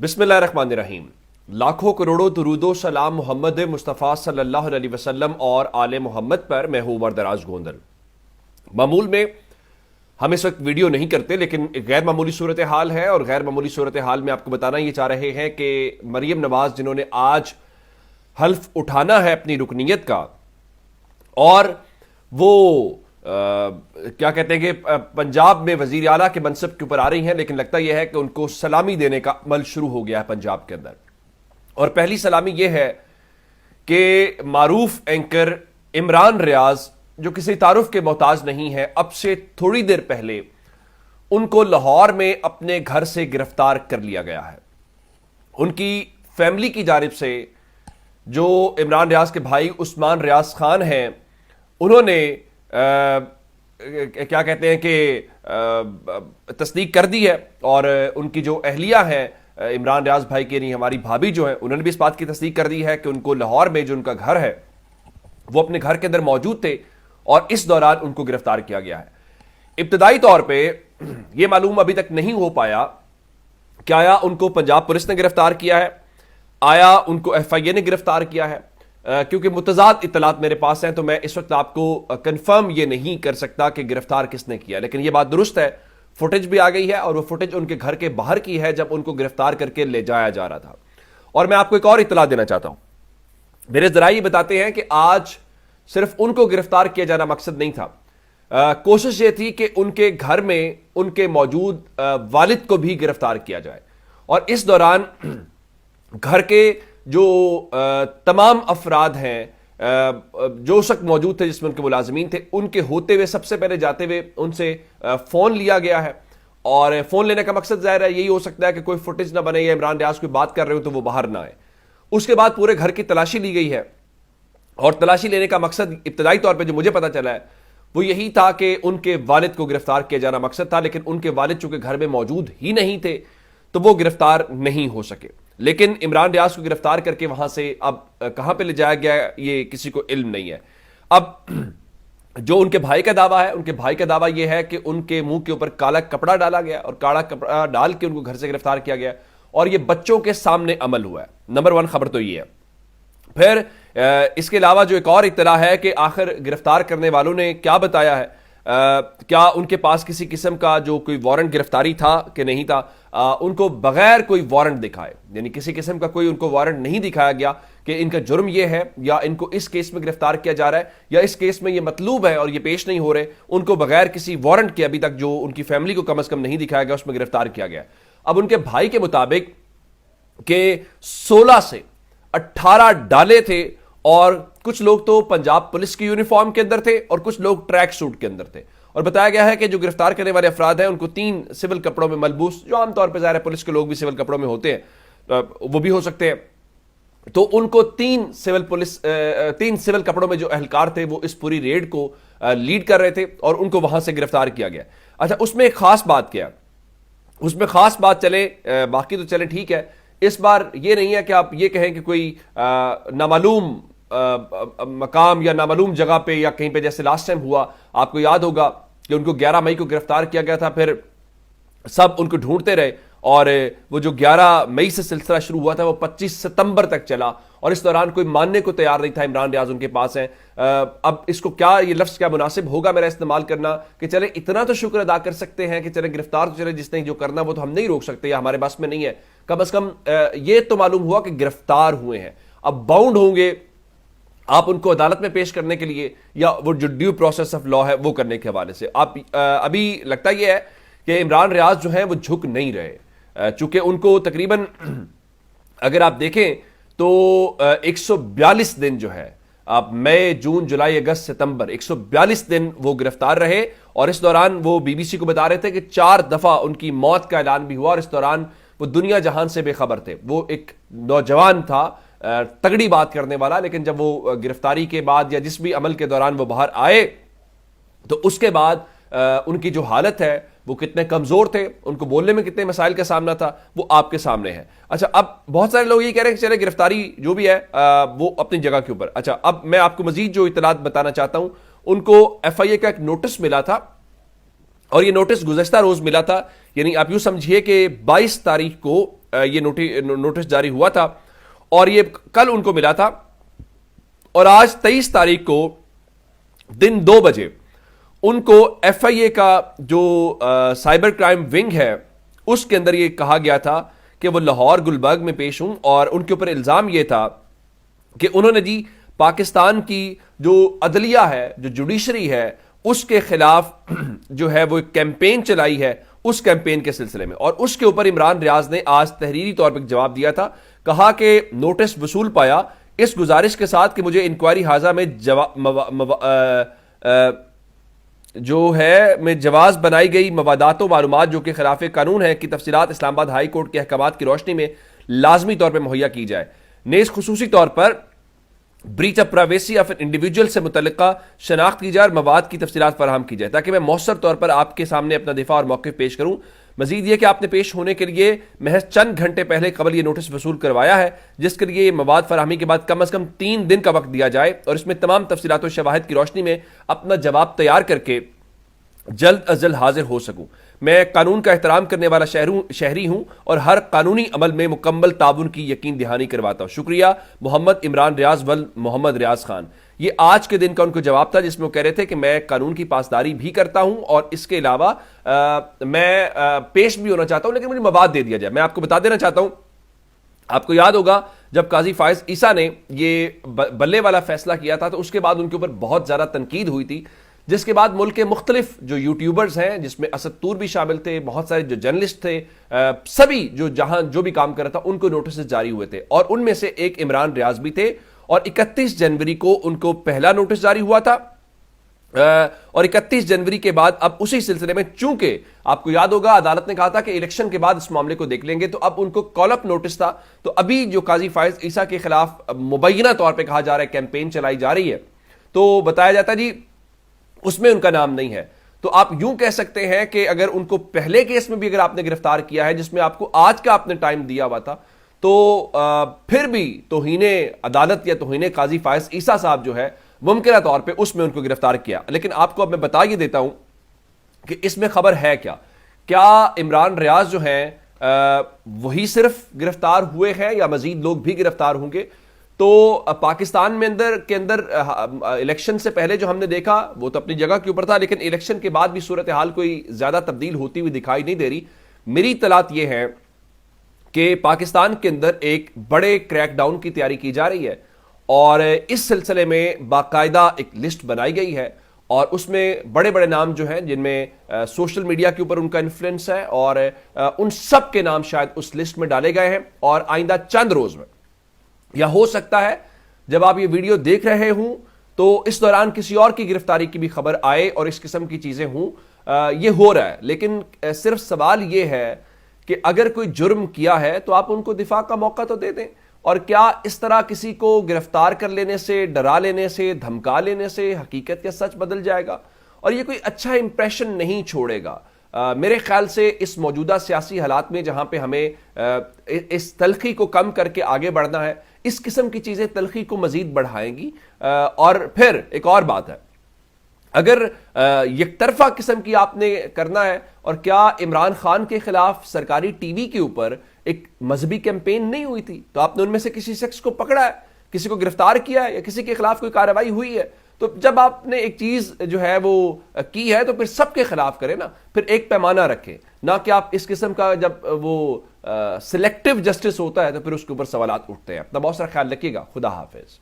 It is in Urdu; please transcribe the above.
بسم اللہ الرحمن الرحیم۔ لاکھوں کروڑوں درود و سلام محمد مصطفیٰ صلی اللہ علیہ وسلم اور آل محمد پر۔ میں ہوں عمر دراز گوندل۔ معمول میں ہم اس وقت ویڈیو نہیں کرتے، لیکن غیر معمولی صورتحال ہے، اور غیر معمولی صورتحال میں آپ کو بتانا یہ چاہ رہے ہیں کہ مریم نواز جنہوں نے آج حلف اٹھانا ہے اپنی رکنیت کا، اور وہ کیا کہتے ہیں کہ پنجاب میں وزیر اعلیٰ کے منصب کے اوپر آ رہی ہیں، لیکن لگتا یہ ہے کہ ان کو سلامی دینے کا عمل شروع ہو گیا ہے پنجاب کے اندر۔ اور پہلی سلامی یہ ہے کہ معروف اینکر عمران ریاض، جو کسی تعارف کے محتاج نہیں ہے، اب سے تھوڑی دیر پہلے ان کو لاہور میں اپنے گھر سے گرفتار کر لیا گیا ہے۔ ان کی فیملی کی جانب سے جو عمران ریاض کے بھائی عثمان ریاض خان ہیں، انہوں نے کیا کہتے ہیں کہ تصدیق کر دی ہے، اور ان کی جو اہلیہ ہیں عمران ریاض بھائی کی، یعنی ہماری بھابھی جو ہیں، انہوں نے بھی اس بات کی تصدیق کر دی ہے کہ ان کو لاہور میں جو ان کا گھر ہے وہ اپنے گھر کے اندر موجود تھے، اور اس دوران ان کو گرفتار کیا گیا ہے۔ ابتدائی طور پہ یہ معلوم ابھی تک نہیں ہو پایا کہ آیا ان کو پنجاب پولیس نے گرفتار کیا ہے، آیا ان کو ایف آئی اے نے گرفتار کیا ہے، کیونکہ متضاد اطلاعات میرے پاس ہیں، تو میں اس وقت آپ کو کنفرم یہ نہیں کر سکتا کہ گرفتار کس نے کیا، لیکن یہ بات درست ہے، فوٹیج بھی آ گئی ہے، اور وہ فوٹیج ان کے گھر کے باہر کی ہے جب ان کو گرفتار کر کے لے جایا جا رہا تھا۔ اور میں آپ کو ایک اور اطلاع دینا چاہتا ہوں، میرے ذرائع یہ بتاتے ہیں کہ آج صرف ان کو گرفتار کیا جانا مقصد نہیں تھا، کوشش یہ تھی کہ ان کے گھر میں ان کے موجود والد کو بھی گرفتار کیا جائے، اور اس دوران گھر کے جو تمام افراد ہیں جو اس وقت موجود تھے، جس میں ان کے ملازمین تھے، ان کے ہوتے ہوئے سب سے پہلے جاتے ہوئے ان سے فون لیا گیا ہے، اور فون لینے کا مقصد ظاہر ہے یہی ہو سکتا ہے کہ کوئی فوٹیج نہ بنے، یا عمران ریاض کوئی بات کر رہے ہو تو وہ باہر نہ آئے۔ اس کے بعد پورے گھر کی تلاشی لی گئی ہے، اور تلاشی لینے کا مقصد ابتدائی طور پہ جو مجھے پتا چلا ہے وہ یہی تھا کہ ان کے والد کو گرفتار کیا جانا مقصد تھا، لیکن ان کے والد چونکہ گھر میں موجود ہی نہیں تھے تو وہ گرفتار نہیں ہو سکے۔ لیکن عمران ریاض کو گرفتار کر کے وہاں سے اب کہاں پہ لے جایا گیا یہ کسی کو علم نہیں ہے۔ اب جو ان کے بھائی کا دعویٰ ہے، ان کے بھائی کا دعویٰ یہ ہے کہ ان کے منہ کے اوپر کالا کپڑا ڈالا گیا، اور کالا کپڑا ڈال کے ان کو گھر سے گرفتار کیا گیا، اور یہ بچوں کے سامنے عمل ہوا ہے۔ نمبر 1 خبر تو یہ ہے۔ پھر اس کے علاوہ جو ایک اور اطلاع ہے کہ آخر گرفتار کرنے والوں نے کیا بتایا ہے، کیا ان کے پاس کسی قسم کا جو کوئی وارنٹ گرفتاری تھا کہ نہیں تھا، ان کو بغیر کوئی وارنٹ دکھائے، یعنی کسی قسم کا کوئی ان کو وارنٹ نہیں دکھایا گیا کہ ان کا جرم یہ ہے، یا ان کو اس کیس میں گرفتار کیا جا رہا ہے، یا اس کیس میں یہ مطلوب ہے اور یہ پیش نہیں ہو رہے، ان کو بغیر کسی وارنٹ کے ابھی تک جو ان کی فیملی کو کم از کم نہیں دکھایا گیا، اس میں گرفتار کیا گیا۔ اب ان کے بھائی کے مطابق کہ 16 سے 18 ڈالے تھے، اور کچھ لوگ تو پنجاب پولیس کی یونیفارم کے اندر تھے اور کچھ لوگ ٹریک سوٹ کے اندر تھے، اور بتایا گیا ہے کہ جو گرفتار کرنے والے افراد ہیں ان کو 3 سول کپڑوں میں ملبوس، جو عام طور پہ ظاہر ہے پولیس کے لوگ بھی سول کپڑوں میں ہوتے ہیں، وہ بھی ہو سکتے ہیں، تو ان کو 3 سول کپڑوں میں جو اہلکار تھے وہ اس پوری ریڈ کو لیڈ کر رہے تھے، اور ان کو وہاں سے گرفتار کیا گیا۔ اچھا، اس میں ایک خاص بات کیا، اس میں خاص بات چلے، باقی تو چلے ٹھیک ہے، اس بار یہ نہیں ہے کہ آپ یہ کہیں کہ کوئی نامعلوم مقام یا نامعلوم جگہ پہ یا کہیں پہ، جیسے لاسٹ ٹائم ہوا، آپ کو یاد ہوگا کہ ان کو 11 مئی کو گرفتار کیا گیا تھا، پھر سب ان کو ڈھونڈتے رہے، اور وہ جو 11 مئی سے سلسلہ شروع ہوا تھا وہ 25 ستمبر تک چلا، اور اس دوران کوئی ماننے کو تیار نہیں تھا عمران ریاض ان کے پاس ہیں۔ اب اس کو کیا، یہ لفظ کیا مناسب ہوگا میرا استعمال کرنا، کہ چلے اتنا تو شکر ادا کر سکتے ہیں کہ چلے گرفتار تو چلے، جس نے جو کرنا وہ تو ہم نہیں روک سکتے، یا ہمارے بس میں نہیں ہے، کم از کم یہ تو معلوم ہوا کہ گرفتار ہوئے ہیں۔ اب باؤنڈ ہوں گے آپ ان کو عدالت میں پیش کرنے کے لیے، یا وہ جو ڈیو پروسیس آف لا ہے وہ کرنے کے حوالے سے۔ آپ ابھی لگتا یہ ہے کہ عمران ریاض جو ہیں وہ جھک نہیں رہے، چونکہ ان کو تقریباً اگر آپ دیکھیں تو 142 دن جو ہے، آپ مئی، جون، جولائی، اگست، ستمبر، 142 دن وہ گرفتار رہے، اور اس دوران وہ بی بی سی کو بتا رہے تھے کہ 4 دفعہ ان کی موت کا اعلان بھی ہوا، اور اس دوران وہ دنیا جہان سے بے خبر تھے۔ وہ ایک نوجوان تھا، تگڑی بات کرنے والا، لیکن جب وہ گرفتاری کے بعد یا جس بھی عمل کے دوران وہ باہر آئے تو اس کے بعد ان کی جو حالت ہے وہ کتنے کمزور تھے، ان کو بولنے میں کتنے مسائل کا سامنا تھا، وہ آپ کے سامنے ہے۔ اچھا، اب بہت سارے لوگ یہ کہہ رہے ہیں کہ چلے گرفتاری جو بھی ہے وہ اپنی جگہ کے اوپر۔ اچھا، اب میں آپ کو مزید جو اطلاعات بتانا چاہتا ہوں، ان کو ایف آئی اے کا ایک نوٹس ملا تھا، اور یہ نوٹس گزشتہ روز ملا تھا یعنی آپ یوں سمجھیے کہ 22 تاریخ کو یہ نوٹس جاری ہوا تھا اور یہ کل ان کو ملا تھا، اور آج 23 تاریخ کو دن 2 بجے ان کو ایف آئی اے کا جو سائبر کرائم ونگ ہے اس کے اندر یہ کہا گیا تھا کہ وہ لاہور گلبرگ میں پیش ہوں، اور ان کے اوپر الزام یہ تھا کہ انہوں نے جی پاکستان کی جو عدلیہ ہے، جو جوڈیشری ہے، اس کے خلاف جو ہے وہ ایک کیمپین چلائی ہے، اس کیمپین کے سلسلے میں، اور اس کے اوپر عمران ریاض نے آج تحریری طور پر جواب دیا تھا. کہا کہ نوٹس وصول پایا اس گزارش کے ساتھ کہ مجھے انکوائری حاضہ میں جواز بنائی گئی موادات و معلومات جو کہ خلاف قانون ہے کی تفصیلات اسلام آباد ہائی کورٹ کے احکامات کی روشنی میں لازمی طور پر مہیا کی جائے. نیز خصوصی طور پر breach of privacy of an individual سے متعلقہ شناخت کی جائے اور مواد کی تفصیلات فراہم کی جائے تاکہ میں مؤثر طور پر آپ کے سامنے اپنا دفاع اور موقف پیش کروں. مزید یہ کہ آپ نے پیش ہونے کے لیے محض چند گھنٹے پہلے قبل یہ نوٹس وصول کروایا ہے، جس کے لیے مواد فراہمی کے بعد کم از کم 3 دن کا وقت دیا جائے اور اس میں تمام تفصیلات و شواہد کی روشنی میں اپنا جواب تیار کر کے جلد از جلد حاضر ہو سکوں. میں قانون کا احترام کرنے والا شہری ہوں اور ہر قانونی عمل میں مکمل تعاون کی یقین دہانی کرواتا ہوں. شکریہ. محمد عمران ریاض ول محمد ریاض خان. یہ آج کے دن کا ان کو جواب تھا جس میں وہ کہہ رہے تھے کہ میں قانون کی پاسداری بھی کرتا ہوں اور اس کے علاوہ میں پیش بھی ہونا چاہتا ہوں، لیکن مجھے مواد دے دیا جائے. میں آپ کو بتا دینا چاہتا ہوں، آپ کو یاد ہوگا جب قاضی فائز عیسیٰ نے یہ بلے والا فیصلہ کیا تھا تو اس کے بعد ان کے اوپر بہت زیادہ تنقید ہوئی تھی، جس کے بعد ملک کے مختلف جو یوٹیوبرز ہیں جس میں اسد طور بھی شامل تھے، بہت سارے جو جرنلسٹ تھے، سبھی جو بھی کام کر رہا تھا ان کو نوٹسز جاری ہوئے تھے، اور ان میں سے ایک عمران ریاض بھی تھے. اور 31 جنوری کو ان کو پہلا نوٹس جاری ہوا تھا، اور 31 جنوری کے بعد اب اسی سلسلے میں چونکہ آپ کو یاد ہوگا عدالت نے کہا تھا کہ الیکشن کے بعد اس معاملے کو دیکھ لیں گے، تو اب ان کو کال اپ نوٹس تھا. تو ابھی جو قاضی فائز عیسیٰ کے خلاف مبینہ طور پہ کہا جا رہا ہے کیمپین چلائی جا رہی ہے، تو بتایا جاتا ہے جی اس میں ان کا نام نہیں ہے. تو آپ یوں کہہ سکتے ہیں کہ اگر ان کو پہلے کیس میں بھی اگر آپ نے گرفتار کیا ہے جس میں آپ کو آج کا آپ نے ٹائم دیا ہوا تھا، تو پھر بھی توہین عدالت یا توہین قاضی فائز عیسیٰ صاحب جو ہے ممکنہ طور پہ اس میں ان کو گرفتار کیا. لیکن آپ کو اب میں بتا یہ دیتا ہوں کہ اس میں خبر ہے کیا عمران ریاض جو ہیں وہی صرف گرفتار ہوئے ہیں یا مزید لوگ بھی گرفتار ہوں گے؟ تو پاکستان میں اندر الیکشن سے پہلے جو ہم نے دیکھا وہ تو اپنی جگہ کے اوپر تھا، لیکن الیکشن کے بعد بھی صورتحال کوئی زیادہ تبدیل ہوتی ہوئی دکھائی نہیں دے رہی. میری اطلاعات یہ ہے کہ پاکستان کے اندر ایک بڑے کریک ڈاؤن کی تیاری کی جا رہی ہے، اور اس سلسلے میں باقاعدہ ایک لسٹ بنائی گئی ہے، اور اس میں بڑے بڑے نام جو ہیں جن میں سوشل میڈیا کے اوپر ان کا انفلوئنس ہے، اور ان سب کے نام شاید اس لسٹ میں ڈالے گئے ہیں. اور آئندہ چند روز میں یا ہو سکتا ہے جب آپ یہ ویڈیو دیکھ رہے ہوں تو اس دوران کسی اور کی گرفتاری کی بھی خبر آئے اور اس قسم کی چیزیں ہوں. یہ ہو رہا ہے، لیکن صرف سوال یہ ہے کہ اگر کوئی جرم کیا ہے تو آپ ان کو دفاع کا موقع تو دے دیں. اور کیا اس طرح کسی کو گرفتار کر لینے سے، ڈرا لینے سے، دھمکا لینے سے حقیقت یا سچ بدل جائے گا؟ اور یہ کوئی اچھا امپریشن نہیں چھوڑے گا. میرے خیال سے اس موجودہ سیاسی حالات میں جہاں پہ ہمیں اس تلخی کو کم کر کے آگے بڑھنا ہے، اس قسم کی چیزیں تلخی کو مزید بڑھائیں گی. اور پھر ایک اور بات ہے، اگر یک طرفہ قسم کی آپ نے کرنا ہے، اور کیا عمران خان کے خلاف سرکاری ٹی وی کے اوپر ایک مذہبی کیمپین نہیں ہوئی تھی؟ تو آپ نے ان میں سے کسی شخص کو پکڑا ہے، کسی کو گرفتار کیا ہے، یا کسی کے خلاف کوئی کارروائی ہوئی ہے؟ تو جب آپ نے ایک چیز جو ہے وہ کی ہے تو پھر سب کے خلاف کریں نا، پھر ایک پیمانہ رکھیں، نہ کہ آپ اس قسم کا جب وہ سلیکٹو جسٹس ہوتا ہے تو پھر اس کے اوپر سوالات اٹھتے ہیں. اپنا بہت سارا خیال رکھیے گا. خدا حافظ.